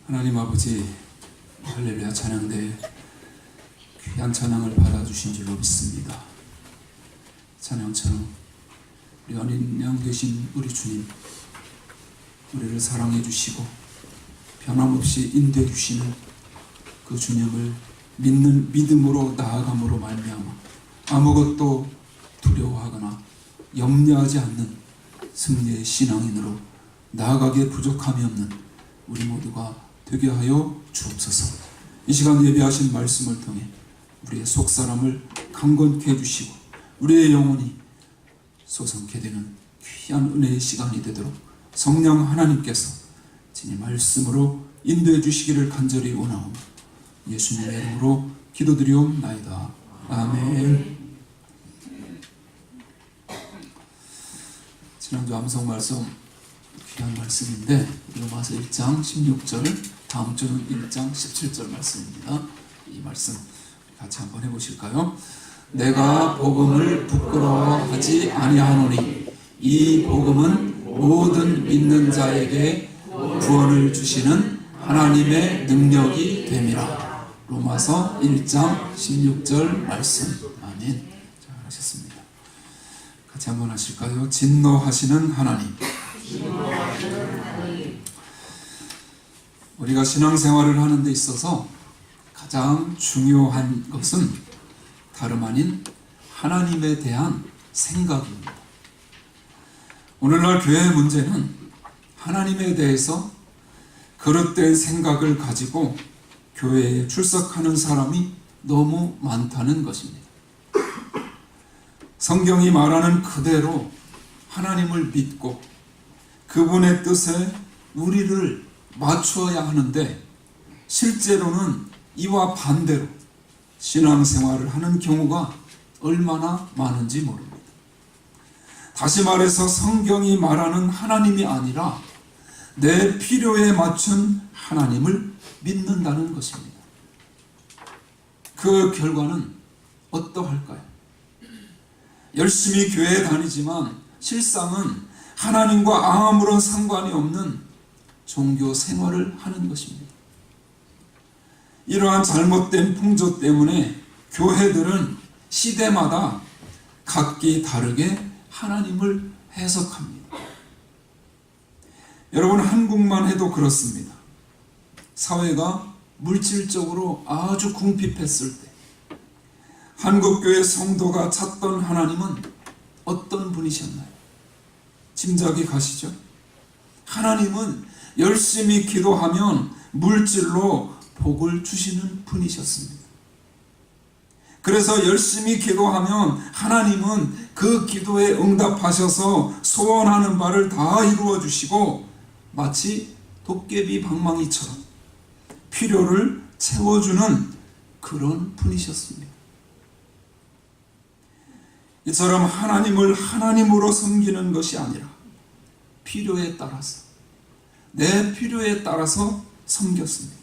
하나님 아버지, 할렐루야 찬양대에 귀한 찬양을 받아주신 줄로 믿습니다. 찬양처럼 우리 어린 양 되신 우리 주님, 우리를 사랑해 주시고 변함없이 인도해 주시는 그 주님을 믿는 믿음으로 나아감으로 말미암아 아무것도 두려워하거나 염려하지 않는 승리의 신앙인으로 나아가기에 부족함이 없는 우리 모두가 되게 하여 주옵소서. 이 시간 예배하신 말씀을 통해 우리의 속사람을 강건케 해주시고 우리의 영혼이 소성케 되는 귀한 은혜의 시간이 되도록 성령 하나님께서 진히 말씀으로 인도해 주시기를 간절히 원하오며 예수님의 이름으로 기도드리옵나이다. 아멘. 지난주 암송 말씀 귀한 말씀인데 로마서 1장 16절, 다음 주는 1장 17절 말씀입니다. 이 말씀 같이 한번 해보실까요? 내가 복음을 부끄러워하지 아니하노니 이 복음은 모든 믿는 자에게 구원을 주시는 하나님의 능력이 됨이라. 로마서 1장 16절 말씀. 아멘. 잘하셨습니다. 같이 한번 하실까요? 진노하시는 하나님. 우리가 신앙생활을 하는 데 있어서 가장 중요한 것은 다름 아닌 하나님에 대한 생각입니다. 오늘날 교회의 문제는 하나님에 대해서 그릇된 생각을 가지고 교회에 출석하는 사람이 너무 많다는 것입니다. 성경이 말하는 그대로 하나님을 믿고 그분의 뜻에 우리를 맞추어야 하는데 실제로는 이와 반대로 신앙생활을 하는 경우가 얼마나 많은지 모릅니다. 다시 말해서 성경이 말하는 하나님이 아니라 내 필요에 맞춘 하나님을 믿는다는 것입니다. 그 결과는 어떠할까요? 열심히 교회에 다니지만 실상은 하나님과 아무런 상관이 없는 종교 생활을 하는 것입니다. 이러한 잘못된 풍조 때문에 교회들은 시대마다 각기 다르게 하나님을 해석합니다. 여러분, 한국만 해도 그렇습니다. 사회가 물질적으로 아주 궁핍했을 때 한국교회 성도가 찾던 하나님은 어떤 분이셨나요? 짐작이 가시죠? 하나님은 열심히 기도하면 물질로 복을 주시는 분이셨습니다. 그래서 열심히 기도하면 하나님은 그 기도에 응답하셔서 소원하는 바를 다 이루어 주시고 마치 도깨비 방망이처럼 필요를 채워주는 그런 분이셨습니다. 이처럼 하나님을 하나님으로 섬기는 것이 아니라 필요에 따라서, 내 필요에 따라서 섬겼습니다.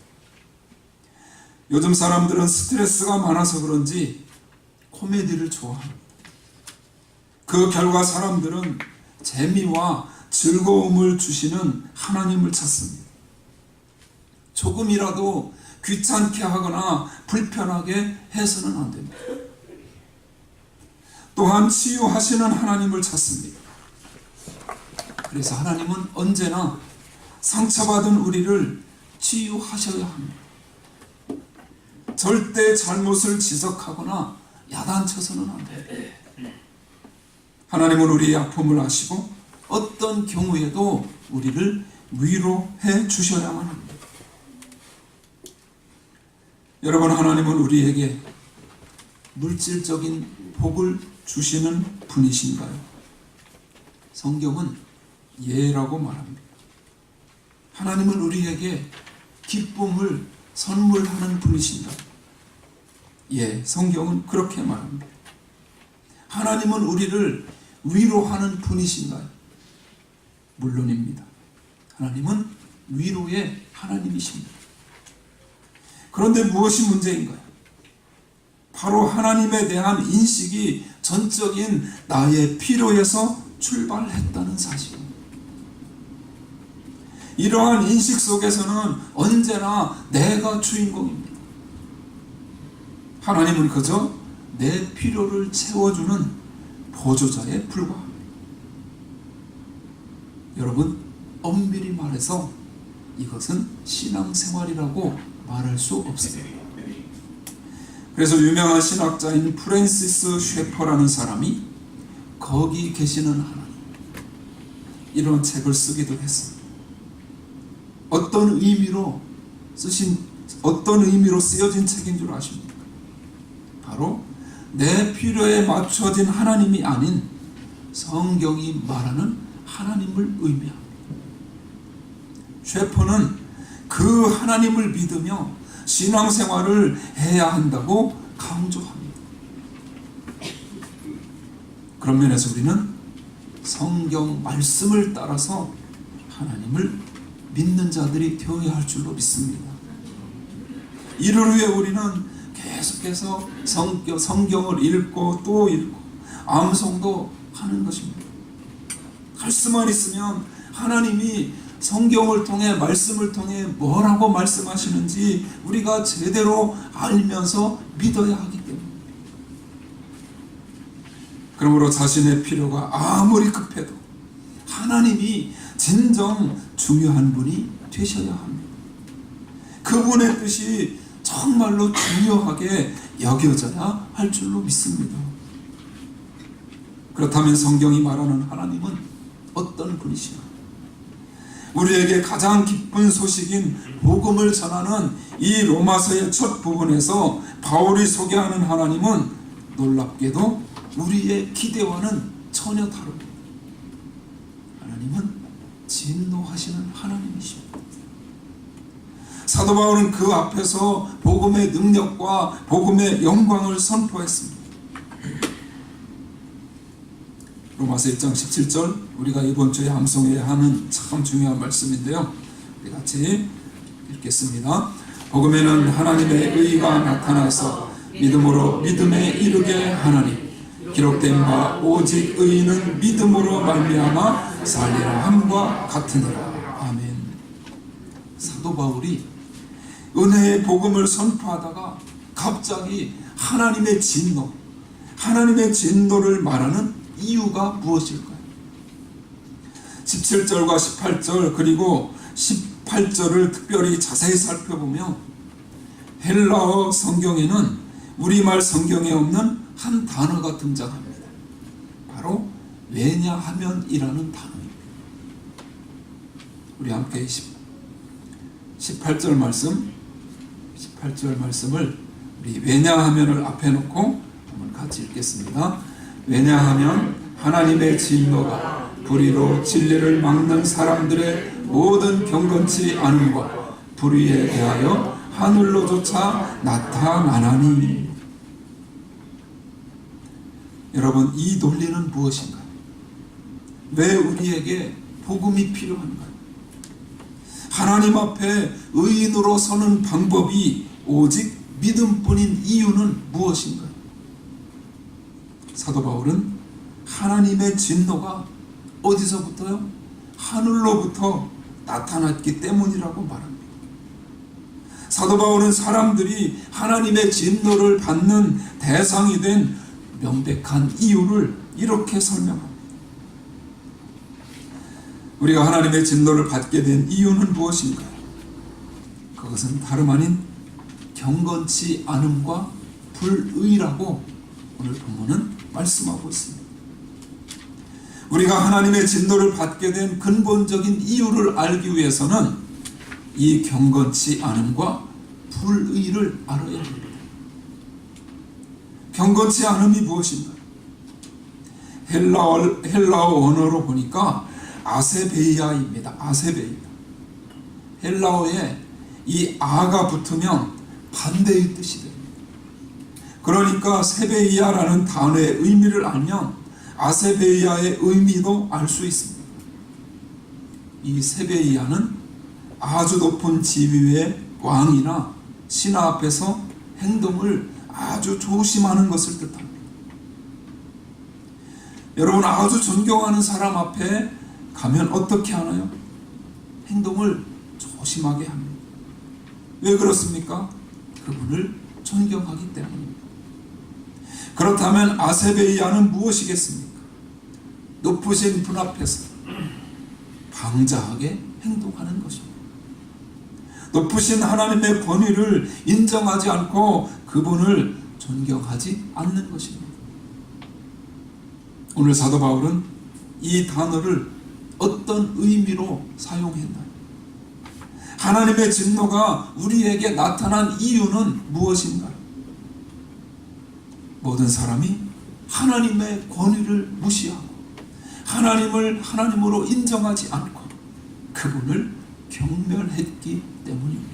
요즘 사람들은 스트레스가 많아서 그런지 코미디를 좋아합니다. 그 결과 사람들은 재미와 즐거움을 주시는 하나님을 찾습니다. 조금이라도 귀찮게 하거나 불편하게 해서는 안 됩니다. 또한 치유하시는 하나님을 찾습니다. 그래서 하나님은 언제나 상처받은 우리를 치유하셔야 합니다. 절대 잘못을 지적하거나 야단쳐서는 안 됩니다. 하나님은 우리의 아픔을 아시고 어떤 경우에도 우리를 위로해 주셔야만 합니다. 여러분, 하나님은 우리에게 물질적인 복을 주시는 분이신가요? 성경은 예라고 말합니다. 하나님은 우리에게 기쁨을 선물하는 분이신가요? 예, 성경은 그렇게 말합니다. 하나님은 우리를 위로하는 분이신가요? 물론입니다. 하나님은 위로의 하나님이십니다. 그런데 무엇이 문제인가요? 바로 하나님에 대한 인식이 전적인 나의 필요에서 출발했다는 사실입니다. 이러한 인식 속에서는 언제나 내가 주인공입니다. 하나님은 그저 내 필요를 채워주는 보조자에 불과합니다. 여러분, 엄밀히 말해서 이것은 신앙생활이라고 말할 수 없습니다. 그래서 유명한 신학자인 프랜시스 쉐퍼라는 사람이 거기 계시는 하나님, 이런 책을 쓰기도 했습니다. 어떤 의미로 쓰여진 책인 줄 아십니까? 바로 내 필요에 맞춰진 하나님이 아닌 성경이 말하는 하나님을 의미합니다. 쉐퍼는 그 하나님을 믿으며 신앙생활을 해야 한다고 강조합니다. 그런 면에서 우리는 성경 말씀을 따라서 하나님을 믿는 자들이 되어야 할 줄로 믿습니다. 이를 위해 우리는 계속해서 성경을 읽고 또 읽고 암송도 하는 것입니다. 할 수만 있으면 하나님이 성경을 통해, 말씀을 통해 뭐라고 말씀하시는지 우리가 제대로 알면서 믿어야 하기 때문입니다. 그러므로 자신의 필요가 아무리 급해도 하나님이 진정 중요한 분이 되셔야 합니다. 그분의 뜻이 정말로 중요하게 여겨져야 할 줄로 믿습니다. 그렇다면 성경이 말하는 하나님은 어떤 분이시나? 우리에게 가장 기쁜 소식인 복음을 전하는 이 로마서의 첫 부분에서 바울이 소개하는 하나님은 놀랍게도 우리의 기대와는 전혀 다릅니다. 하나님은 진노하시는 하나님이십니다. 사도 바울은 그 앞에서 복음의 능력과 복음의 영광을 선포했습니다. 로마서 1장 17절, 우리가 이번 주에 암송해야 하는 참 중요한 말씀인데요. 우리 같이 읽겠습니다. 복음에는 하나님의 의가 나타나서 믿음으로 믿음에 이르게 하나니 기록된 바 오직 의인은 믿음으로 말미암아 살리라 함과 같으니라. 아멘. 사도 바울이 은혜의 복음을 선포하다가 갑자기 하나님의 진노를 말하는 이유가 무엇일까요? 17절과 18절 그리고 18절을 특별히 자세히 살펴보면 헬라어 성경에는 우리말 성경에 없는 한 단어가 등장합니다. 바로 왜냐하면이라는 단어입니다. 우리 함께 18절 말씀을 우리 왜냐하면을 앞에 놓고 한번 같이 읽겠습니다. 왜냐하면 하나님의 진노가 불의로 진리를 막는 사람들의 모든 경건치 않음과 불의에 대하여 하늘로조차 나타나나니. 여러분, 이 논리는 무엇인가요? 왜 우리에게 복음이 필요한가요? 하나님 앞에 의인으로 서는 방법이 오직 믿음뿐인 이유는 무엇인가요? 사도 바울은 하나님의 진노가 어디서부터요? 하늘로부터 나타났기 때문이라고 말합니다. 사도 바울은 사람들이 하나님의 진노를 받는 대상이 된 명백한 이유를 이렇게 설명합니다. 우리가 하나님의 진노를 받게 된 이유는 무엇인가요? 그것은 다름 아닌 경건치 않음과 불의라고 오늘 본문은 말씀하고 있습니다. 우리가 하나님의 진노를 받게 된 근본적인 이유를 알기 위해서는 이 경건치 않음과 불의를 알아야 합니다. 경건치 않음이 무엇인가? 헬라어 언어로 보니까 아세베이아입니다. 아세베이아. 헬라어에 이 아가 붙으면 반대의 뜻이 됩니다. 그러니까 세베이아라는 단어의 의미를 알면 아세베이아의 의미도 알 수 있습니다. 이 세베이아는 아주 높은 지위의 왕이나 신하 앞에서 행동을 아주 조심하는 것을 뜻합니다. 여러분, 아주 존경하는 사람 앞에 가면 어떻게 하나요? 행동을 조심하게 합니다. 왜 그렇습니까? 그분을 존경하기 때문입니다. 그렇다면 아세베이아는 무엇이겠습니까? 높으신 분 앞에서 방자하게 행동하는 것입니다. 높으신 하나님의 권위를 인정하지 않고 그분을 존경하지 않는 것입니다. 오늘 사도 바울은 이 단어를 어떤 의미로 사용했나요? 하나님의 진노가 우리에게 나타난 이유는 무엇인가요? 모든 사람이 하나님의 권위를 무시하고 하나님을 하나님으로 인정하지 않고 그분을 경멸했기 때문입니다.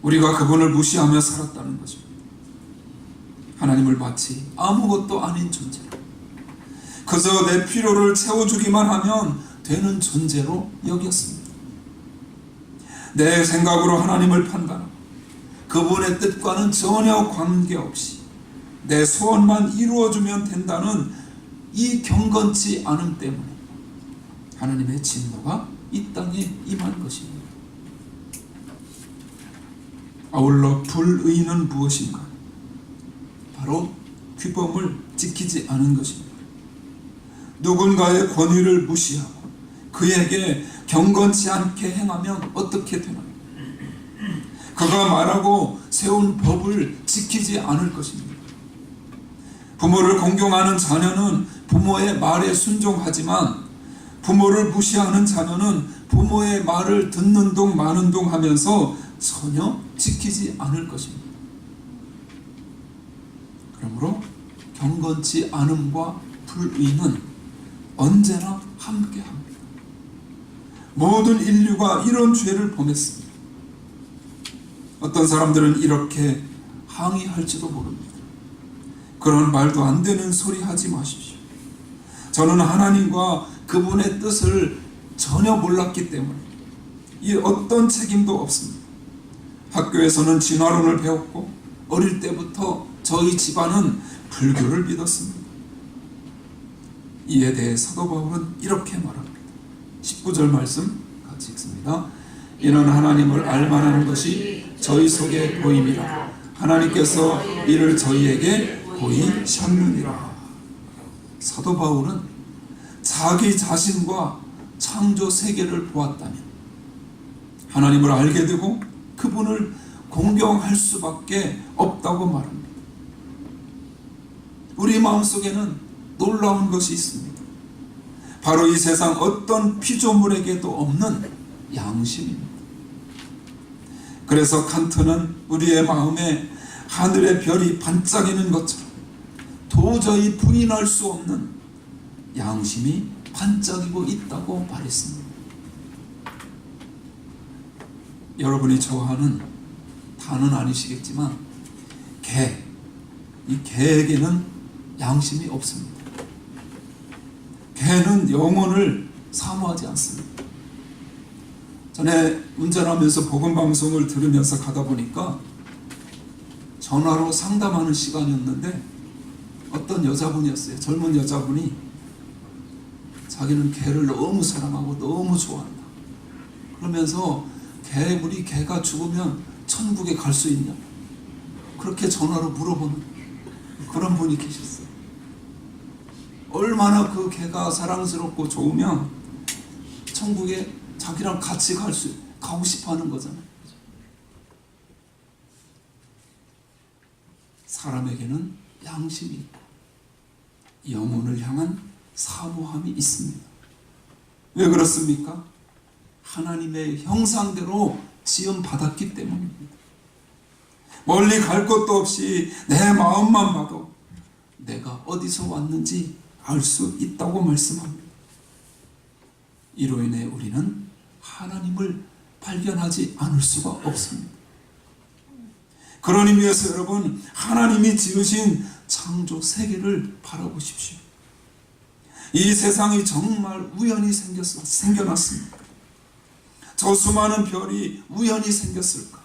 우리가 그분을 무시하며 살았다는 것입니다. 하나님을 마치 아무것도 아닌 존재로, 그저 내 필요를 채워주기만 하면 되는 존재로 여겼습니다. 내 생각으로 하나님을 판단하고 그분의 뜻과는 전혀 관계없이 내 소원만 이루어주면 된다는 이 경건치 않음 때문에 하나님의 진노가 이 땅에 임한 것입니다. 아울러 불의는 무엇인가? 바로 규범을 지키지 않은 것입니다. 누군가의 권위를 무시하고 그에게 경건치 않게 행하면 어떻게 되나요? 그가 말하고 세운 법을 지키지 않을 것입니다. 부모를 공경하는 자녀는 부모의 말에 순종하지만 부모를 무시하는 자녀는 부모의 말을 듣는 동 마는 동 하면서 전혀 지키지 않을 것입니다. 그러므로 경건치 않음과 불의는 언제나 함께합니다. 모든 인류가 이런 죄를 범했습니다. 어떤 사람들은 이렇게 항의할지도 모릅니다. 그런 말도 안 되는 소리 하지 마십시오. 저는 하나님과 그분의 뜻을 전혀 몰랐기 때문에 이 어떤 책임도 없습니다. 학교에서는 진화론을 배웠고 어릴 때부터 저희 집안은 불교를 믿었습니다. 이에 대해 사도 바울은 이렇게 말합니다. 19절 말씀 같이 읽습니다. 이는 하나님을 알만하는 것이 저희 속에 보임이라. 하나님께서 이를 저희에게 보이셨느니라. 사도 바울은 자기 자신과 창조 세계를 보았다면 하나님을 알게 되고 그분을 공경할 수밖에 없다고 말합니다. 우리 마음속에는 놀라운 것이 있습니다. 바로 이 세상 어떤 피조물에게도 없는 양심입니다. 그래서 칸트는 우리의 마음에 하늘의 별이 반짝이는 것처럼 도저히 부인할 수 없는 양심이 반짝이고 있다고 말했습니다. 여러분이 좋아하는 단어는 아니시겠지만 이 개에게는 양심이 없습니다. 개는 영혼을 사모하지 않습니다. 전에 운전하면서 복음방송을 들으면서 가다 보니까 전화로 상담하는 시간이었는데 어떤 여자분이었어요. 젊은 여자분이 자기는 개를 너무 사랑하고 너무 좋아한다. 그러면서 우리 개가 죽으면 천국에 갈 수 있냐? 그렇게 전화로 물어보는 그런 분이 계셨어요. 얼마나 그 개가 사랑스럽고 좋으면 천국에 자기랑 같이 가고 싶어 하는 거잖아요. 사람에게는 양심이 있고 영혼을 향한 사모함이 있습니다. 왜 그렇습니까? 하나님의 형상대로 지음받았기 때문입니다. 멀리 갈 것도 없이 내 마음만 봐도 내가 어디서 왔는지 알 수 있다고 말씀합니다. 이로 인해 우리는 하나님을 발견하지 않을 수가 없습니다. 그런 의미에서 여러분, 하나님이 지으신 창조 세계를 바라보십시오. 이 세상이 정말 우연히 생겨났습니까? 저 수많은 별이 우연히 생겼을까?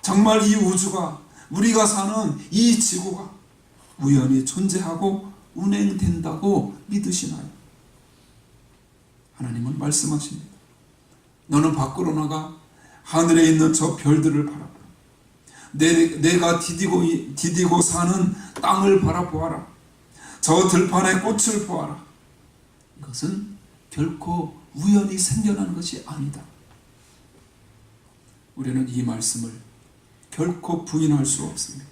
정말 이 우주가, 우리가 사는 이 지구가 우연히 존재하고 운행된다고 믿으시나요? 하나님은 말씀하십니다. 너는 밖으로 나가 하늘에 있는 저 별들을 바라보라. 내가 디디고 사는 땅을 바라보아라. 저 들판의 꽃을 보아라. 이것은 결코 우연히 생겨난 것이 아니다. 우리는 이 말씀을 결코 부인할 수 없습니다.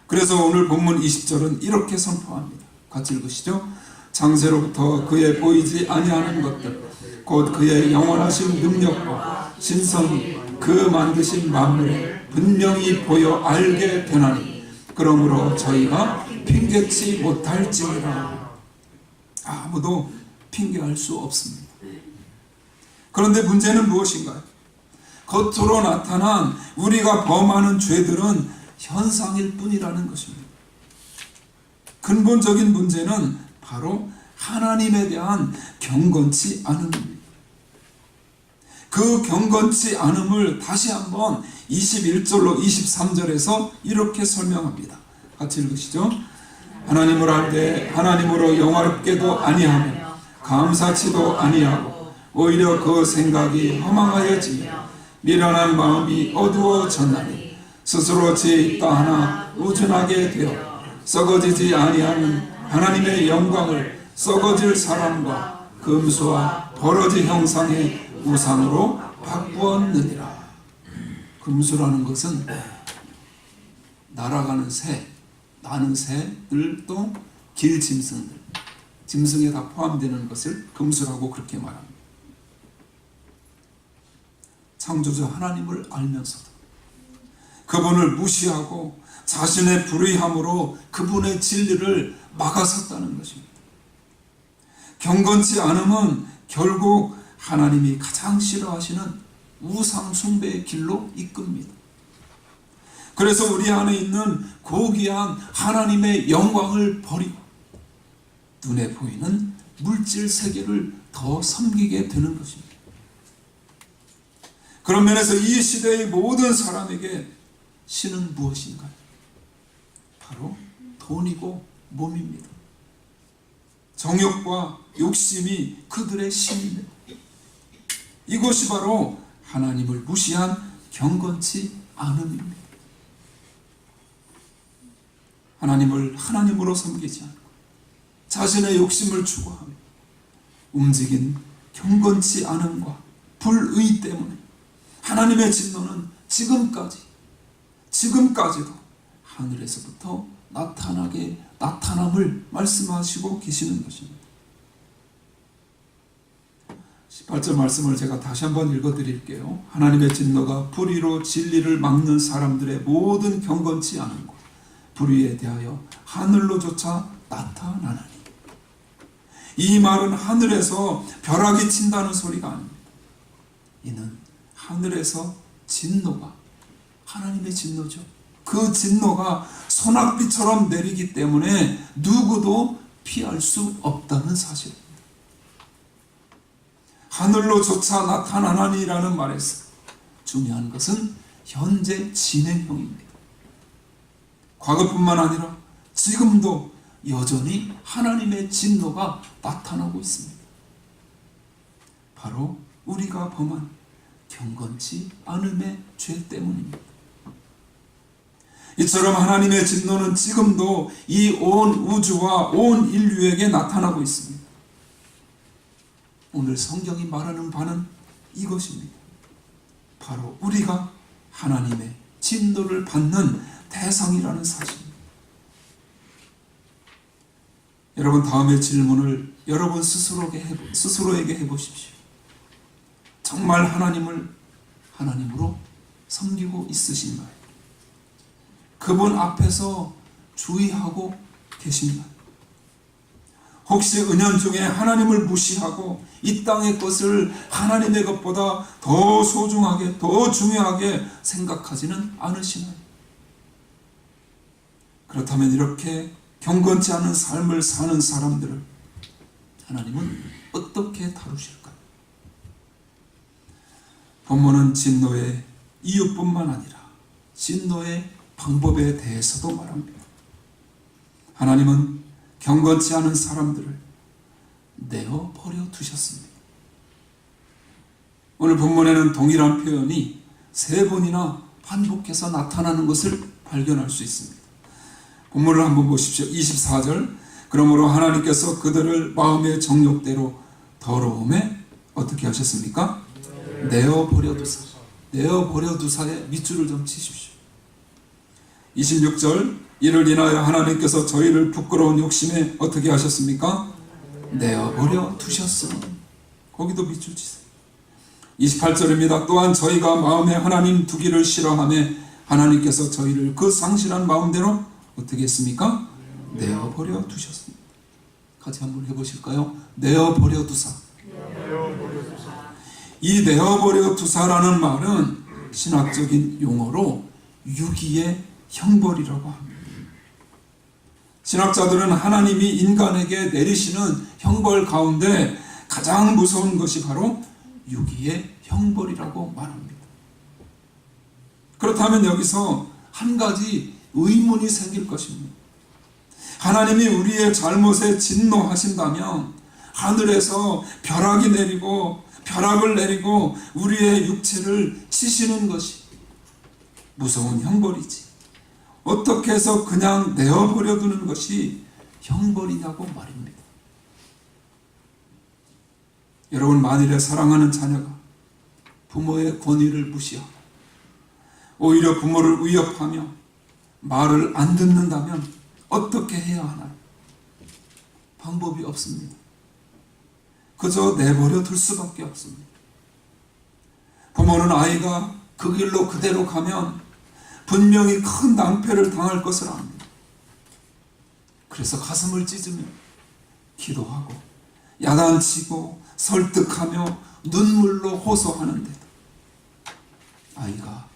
그래서 오늘 본문 20절은 이렇게 선포합니다. 같이 읽으시죠. 창세로부터 그의 보이지 아니하는 것들 곧 그의 영원하신 능력과 신성이 그 만드신 만물에 분명히 보여 알게 되나니 그러므로 저희가 핑계치 못할지니라. 아무도 핑계할 수 없습니다. 그런데 문제는 무엇인가요? 겉으로 나타난 우리가 범하는 죄들은 현상일 뿐이라는 것입니다. 근본적인 문제는 바로 하나님에 대한 경건치 않음입니다. 그 경건치 않음을 다시 한번 21절로 23절에서 이렇게 설명합니다. 같이 읽으시죠. 하나님을 알 때 하나님으로 영화롭게도 아니하며 감사치도 아니하고 오히려 그 생각이 허망하여지며 미련한 마음이 어두워졌나니 스스로 제 있다 하나 우둔하게 되어 썩어지지 아니하는 하나님의 영광을 썩어질 사람과 금수와 버러지 형상의 우상으로 바꾸었느니라. 금수라는 것은 날아가는 새, 나는 새들 또 길짐승들, 짐승에 다 포함되는 것을 금수라고 그렇게 말합니다. 창조주 하나님을 알면서도 그분을 무시하고 자신의 불의함으로 그분의 진리를 막아섰다는 것입니다. 경건치 않음은 결국 하나님이 가장 싫어하시는 우상 숭배의 길로 이끕니다. 그래서 우리 안에 있는 고귀한 하나님의 영광을 버리고 눈에 보이는 물질 세계를 더 섬기게 되는 것입니다. 그런 면에서 이 시대의 모든 사람에게 신은 무엇인가요? 바로 돈이고 몸입니다. 정욕과 욕심이 그들의 신입니다. 이것이 바로 하나님을 무시한 경건치 않음입니다. 하나님을 하나님으로 섬기지 않고 자신의 욕심을 추구하며 움직인 경건치 않음과 불의 때문에 하나님의 진노는 지금까지도 하늘에서부터 나타남을 말씀하시고 계시는 것입니다. 18절 말씀을 제가 다시 한번 읽어드릴게요. 하나님의 진노가 불의로 진리를 막는 사람들의 모든 경건치 않음과 불의에 대하여 하늘로조차 나타나나니. 이 말은 하늘에서 벼락이 친다는 소리가 아닙니다. 이는 하늘에서 진노가, 하나님의 진노죠. 그 진노가 소낙비처럼 내리기 때문에 누구도 피할 수 없다는 사실입니다. 하늘로조차 나타나나니라는 말에서 중요한 것은 현재 진행형입니다. 과거뿐만 아니라 지금도 여전히 하나님의 진노가 나타나고 있습니다. 바로 우리가 범한 경건치 않음의 죄 때문입니다. 이처럼 하나님의 진노는 지금도 이 온 우주와 온 인류에게 나타나고 있습니다. 오늘 성경이 말하는 바는 이것입니다. 바로 우리가 하나님의 진노를 받는 대상이라는 사실입니다. 여러분, 다음의 질문을 여러분 스스로에게 해보십시오. 정말 하나님을 하나님으로 섬기고 있으신가요? 그분 앞에서 주의하고 계신가요? 혹시 은연중에 하나님을 무시하고 이 땅의 것을 하나님의 것보다 더 소중하게, 더 중요하게 생각하지는 않으시나요? 그렇다면 이렇게 경건치 않은 삶을 사는 사람들을 하나님은 어떻게 다루실까요? 본문은 진노의 이유뿐만 아니라 진노의 방법에 대해서도 말합니다. 하나님은 경건치 않은 사람들을 내어 버려 두셨습니다. 오늘 본문에는 동일한 표현이 3번이나 반복해서 나타나는 것을 발견할 수 있습니다. 본문을 한번 보십시오. 24절. 그러므로 하나님께서 그들을 마음의 정욕대로 더러움에 어떻게 하셨습니까? 내어버려 두사. 내어버려 두사에 밑줄을 좀 치십시오. 26절. 이를 인하여 하나님께서 저희를 부끄러운 욕심에 어떻게 하셨습니까? 내어버려 두셨으니. 거기도 밑줄 치세요. 28절입니다. 또한 저희가 마음에 하나님 두기를 싫어하며 하나님께서 저희를 그 상실한 마음대로 어떻게 했습니까? 내어버려 두셨습니다. 같이 한번 해보실까요? 내어버려 두사. 이 내어버려 두사라는 말은 신학적인 용어로 유기의 형벌이라고 합니다. 신학자들은 하나님이 인간에게 내리시는 형벌 가운데 가장 무서운 것이 바로 유기의 형벌이라고 말합니다. 그렇다면 여기서 한 가지 의문이 생길 것입니다. 하나님이 우리의 잘못에 진노하신다면 하늘에서 벼락을 내리고 우리의 육체를 치시는 것이 무서운 형벌이지, 어떻게 해서 그냥 내어버려 두는 것이 형벌이냐고 말입니다. 여러분, 만일에 사랑하는 자녀가 부모의 권위를 무시하고 오히려 부모를 위협하며 말을 안 듣는다면 어떻게 해야 하나요? 방법이 없습니다. 그저 내버려 둘 수밖에 없습니다. 부모는 아이가 그 길로 그대로 가면 분명히 큰 낭패를 당할 것을 압니다. 그래서 가슴을 찢으며 기도하고 야단치고 설득하며 눈물로 호소하는데도 아이가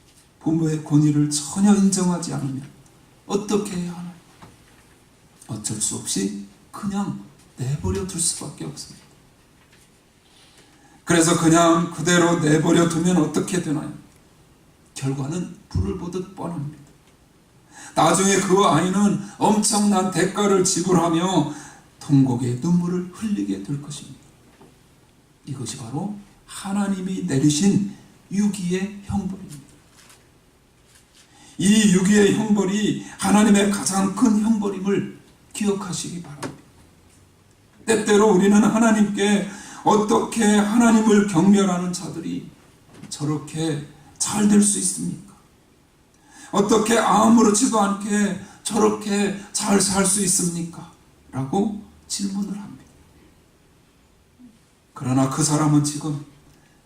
부모의 권위를 전혀 인정하지 않으면 어떻게 해야 하나요? 어쩔 수 없이 그냥 내버려 둘 수밖에 없습니다. 그래서 그냥 그대로 내버려 두면 어떻게 되나요? 결과는 불을 보듯 뻔합니다. 나중에 그 아이는 엄청난 대가를 지불하며 통곡의 눈물을 흘리게 될 것입니다. 이것이 바로 하나님이 내리신 유기의 형벌입니다. 이 유기의 형벌이 하나님의 가장 큰 형벌임을 기억하시기 바랍니다. 때때로 우리는 하나님께 어떻게 하나님을 경멸하는 자들이 저렇게 잘 될 수 있습니까? 어떻게 아무렇지도 않게 저렇게 잘 살 수 있습니까? 라고 질문을 합니다. 그러나 그 사람은 지금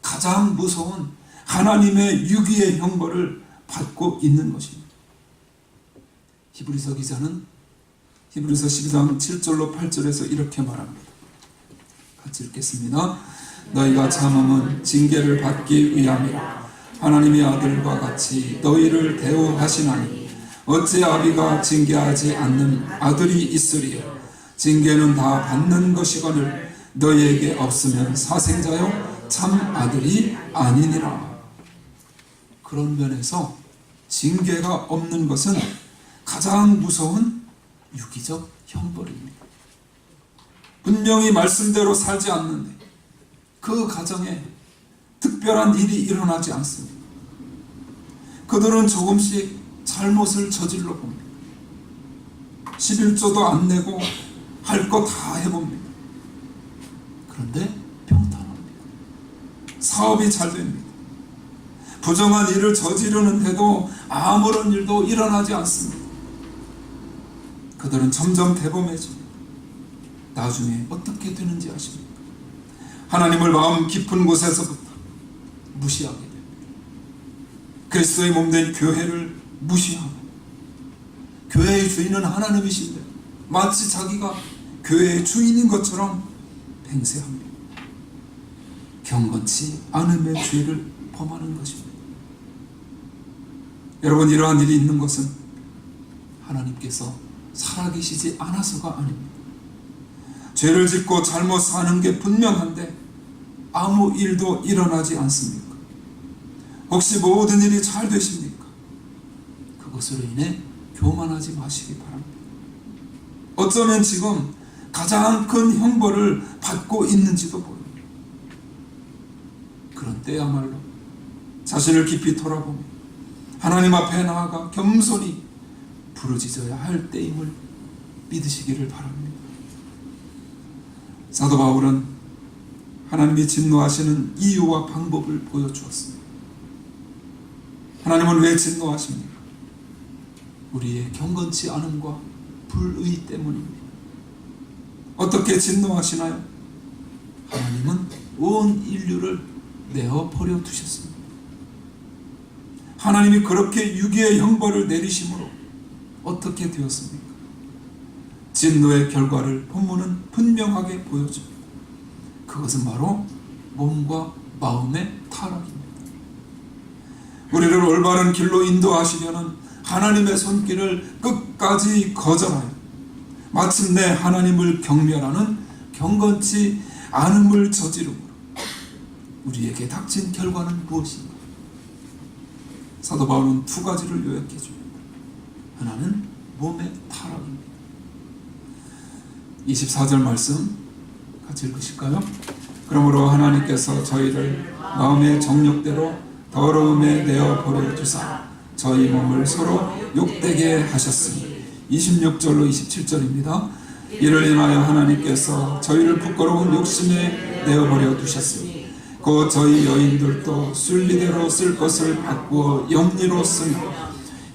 가장 무서운 하나님의 유기의 형벌을 받고 있는 것입니다. 히브리서 기자는 히브리서 12장 7절로 8절에서 이렇게 말합니다. 같이 읽겠습니다. 너희가 참음은 징계를 받기 위함이라. 하나님의 아들과 같이 너희를 대우하시나니 어째 아비가 징계하지 않는 아들이 있으리요. 징계는 다 받는 것이거늘 너희에게 없으면 사생자요 참 아들이 아니니라. 그런 면에서 징계가 없는 것은 가장 무서운 유기적 형벌입니다. 분명히 말씀대로 살지 않는데 그 가정에 특별한 일이 일어나지 않습니다. 그들은 조금씩 잘못을 저질러 봅니다. 11조도 안 내고 할 거 다 해봅니다. 그런데 평탄합니다. 사업이 잘 됩니다. 부정한 일을 저지르는데도 아무런 일도 일어나지 않습니다. 그들은 점점 대범해집니다. 나중에 어떻게 되는지 아십니까? 하나님을 마음 깊은 곳에서부터 무시하게 됩니다. 그리스도의 몸된 교회를 무시하고 교회의 주인은 하나님이신데 마치 자기가 교회의 주인인 것처럼 맹세합니다. 경건치 않음의 죄를 범하는 것입니다. 여러분, 이러한 일이 있는 것은 하나님께서 살아계시지 않아서가 아닙니다. 죄를 짓고 잘못 사는 게 분명한데 아무 일도 일어나지 않습니까? 혹시 모든 일이 잘 되십니까? 그것으로 인해 교만하지 마시기 바랍니다. 어쩌면 지금 가장 큰 형벌을 받고 있는지도 모릅니다. 그런데 그럴 때야말로 자신을 깊이 돌아보며 하나님 앞에 나아가 겸손히 부르짖어야 할 때임을 믿으시기를 바랍니다. 사도 바울은 하나님이 진노하시는 이유와 방법을 보여주었습니다. 하나님은 왜 진노하십니까? 우리의 경건치 않음과 불의 때문입니다. 어떻게 진노하시나요? 하나님은 온 인류를 내어 버려 두셨습니다. 하나님이 그렇게 유기의 형벌을 내리심으로 어떻게 되었습니까? 진노의 결과를 본문은 분명하게 보여줍니다. 그것은 바로 몸과 마음의 타락입니다. 우리를 올바른 길로 인도하시려는 하나님의 손길을 끝까지 거절하여 마침내 하나님을 경멸하는 경건치 않음을 저지름으로 우리에게 닥친 결과는 무엇인가? 사도 바울은 두 가지를 요약해 줍니다. 하나는 몸의 타락입니다. 24절 말씀 같이 읽으실까요? 그러므로 하나님께서 저희를 마음의 정욕대로 더러움에 내어 버려 두사 저희 몸을 서로 욕되게 하셨으니 26절로 27절입니다. 이를 인하여 하나님께서 저희를 부끄러운 욕심에 내어버려 두셨으니 곧 저희 여인들도 순리대로 쓸 것을 바꾸어 영리로 쓰며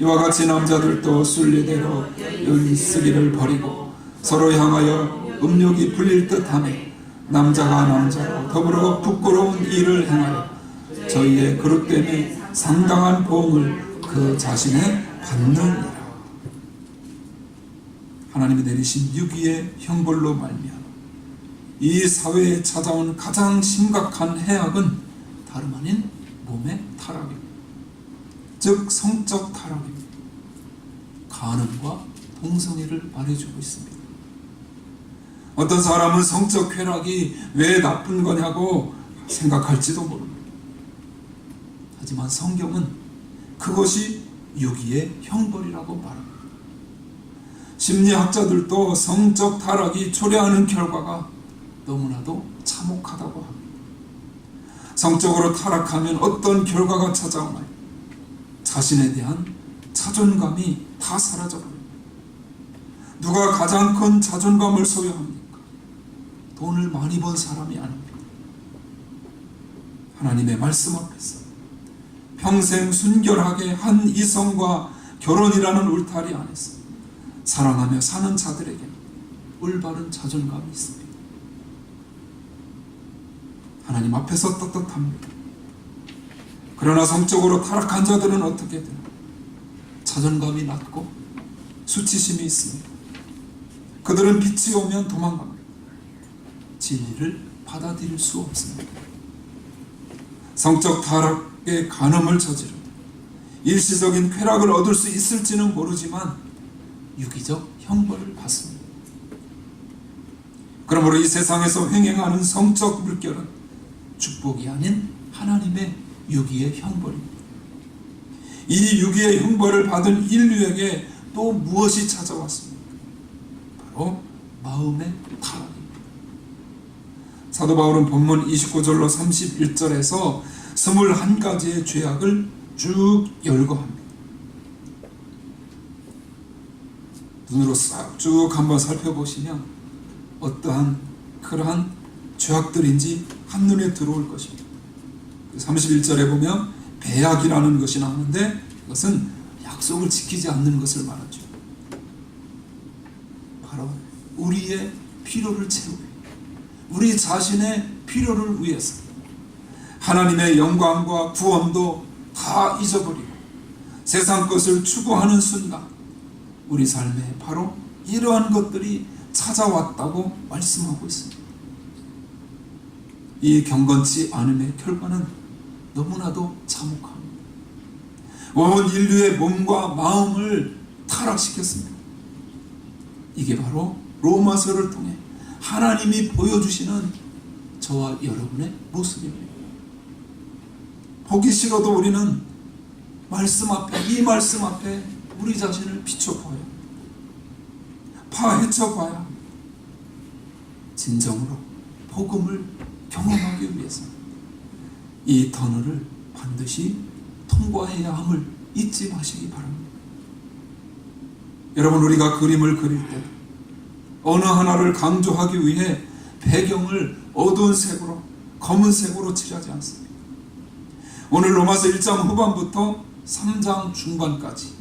이와 같이 남자들도 순리대로 영리 쓰기를 버리고 서로 향하여 음욕이 불릴 듯하며 남자가 남자로 더불어 부끄러운 일을 행하여 저희의 그릇됨에 상당한 보응을 그 자신에 받느니라. 하나님이 내리신 유기의 형벌로 말미암아 이 사회에 찾아온 가장 심각한 해악은 다름 아닌 몸의 타락입니다. 즉 성적 타락입니다. 간음과 동성애를 말해주고 있습니다. 어떤 사람은 성적 쾌락이 왜 나쁜 거냐고 생각할지도 모릅니다. 하지만 성경은 그것이 유기의 형벌이라고 말합니다. 심리학자들도 성적 타락이 초래하는 결과가 너무나도 참혹하다고 합니다. 성적으로 타락하면 어떤 결과가 찾아오나요? 자신에 대한 자존감이 다 사라져버립니다. 누가 가장 큰 자존감을 소유합니까? 돈을 많이 번 사람이 아닙니다. 하나님의 말씀 앞에서 평생 순결하게 한 이성과 결혼이라는 울타리 안에서 사랑하며 사는 자들에게 올바른 자존감이 있습니다. 하나님 앞에서 떳떳합니다. 그러나 성적으로 타락한 자들은 어떻게 되나? 자존감이 낮고 수치심이 있습니다. 그들은 빛이 오면 도망갑니다. 진리를 받아들일 수 없습니다. 성적 타락의 간음을 저지르며 일시적인 쾌락을 얻을 수 있을지는 모르지만 유기적 형벌을 받습니다. 그러므로 이 세상에서 횡행하는 성적 물결은 축복이 아닌 하나님의 유기의 형벌입니다. 이 유기의 형벌을 받은 인류에게 또 무엇이 찾아왔습니까? 바로 마음의 타락입니다. 사도 바울은 본문 29절로 31절에서 21가지의 죄악을 쭉 열거합니다. 눈으로 싹 쭉 한번 살펴보시면 어떠한 그러한 죄악들인지 한눈에 들어올 것입니다. 31절에 보면 배약이라는 것이 나오는데 그것은 약속을 지키지 않는 것을 말하죠. 바로 우리의 필요를 채우기, 우리 자신의 필요를 위해서 하나님의 영광과 구원도 다 잊어버리고 세상 것을 추구하는 순간 우리 삶에 바로 이러한 것들이 찾아왔다고 말씀하고 있습니다. 이 경건치 않음의 결과는 너무나도 참혹합니다. 온 인류의 몸과 마음을 타락시켰습니다. 이게 바로 로마서를 통해 하나님이 보여주시는 저와 여러분의 모습입니다. 보기 싫어도 우리는 말씀 앞에, 이 말씀 앞에 우리 자신을 비춰봐야, 파헤쳐봐야 합니다. 진정으로 복음을 경험하기 위해서 이 터널을 반드시 통과해야 함을 잊지 마시기 바랍니다. 여러분, 우리가 그림을 그릴 때 어느 하나를 강조하기 위해 배경을 어두운 색으로, 검은색으로 칠하지 않습니다. 오늘 로마서 1장 후반부터 3장 중반까지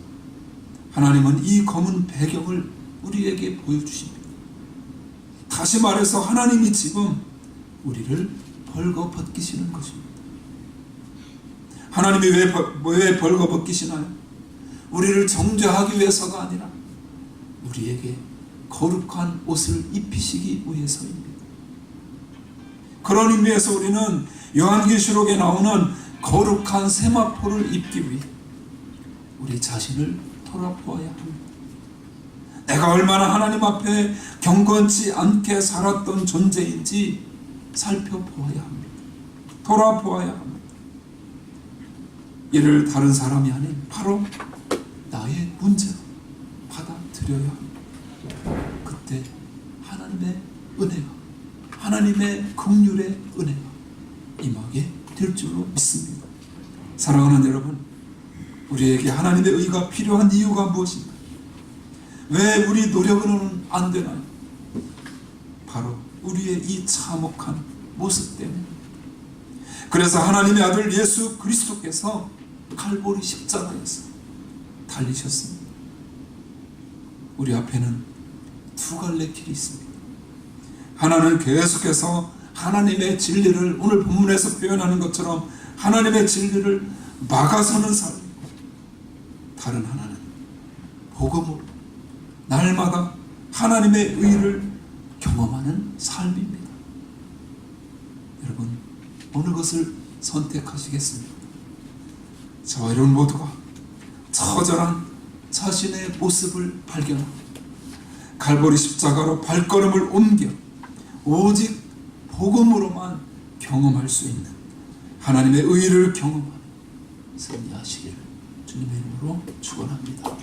하나님은 이 검은 배경을 우리에게 보여주십니다. 다시 말해서 하나님이 지금 우리를 벌거벗기시는 것입니다. 하나님이 왜 벌거벗기시나요? 우리를 정죄하기 위해서가 아니라 우리에게 거룩한 옷을 입히시기 위해서입니다. 그런 의미에서 우리는 요한계시록에 나오는 거룩한 세마포를 입기 위해 우리 자신을 돌아보아야 합니다. 내가 얼마나 하나님 앞에 경건치 않게 살았던 존재인지 살펴보아야 합니다. 돌아보아야 합니다. 이를 다른 사람이 아닌 바로 나의 문제로 받아들여야 합니다. 그때 하나님의 은혜가, 하나님의 긍휼의 은혜가 임하게 될 줄로 믿습니다. 사랑하는 여러분, 우리에게 하나님의 의가 필요한 이유가 무엇인가? 왜 우리 노력으로는 안 되나요? 바로 우리의 이 참혹한 모습 때문입니다. 그래서 하나님의 아들 예수 그리스도께서 칼보리 십자가에서 달리셨습니다. 우리 앞에는 두 갈래 길이 있습니다. 하나는 계속해서 하나님의 진리를, 오늘 본문에서 표현하는 것처럼 하나님의 진리를 막아서는 삶이고, 다른 하나는 복음으로 날마다 하나님의 의를 경험하는 삶입니다. 여러분, 어느 것을 선택하시겠습니까? 저와 여러분 모두가 처절한 자신의 모습을 발견하고 갈보리 십자가로 발걸음을 옮겨 오직 복음으로만 경험할 수 있는 하나님의 의를 경험하는 승리하시기를 주님의 이름으로 축원합니다.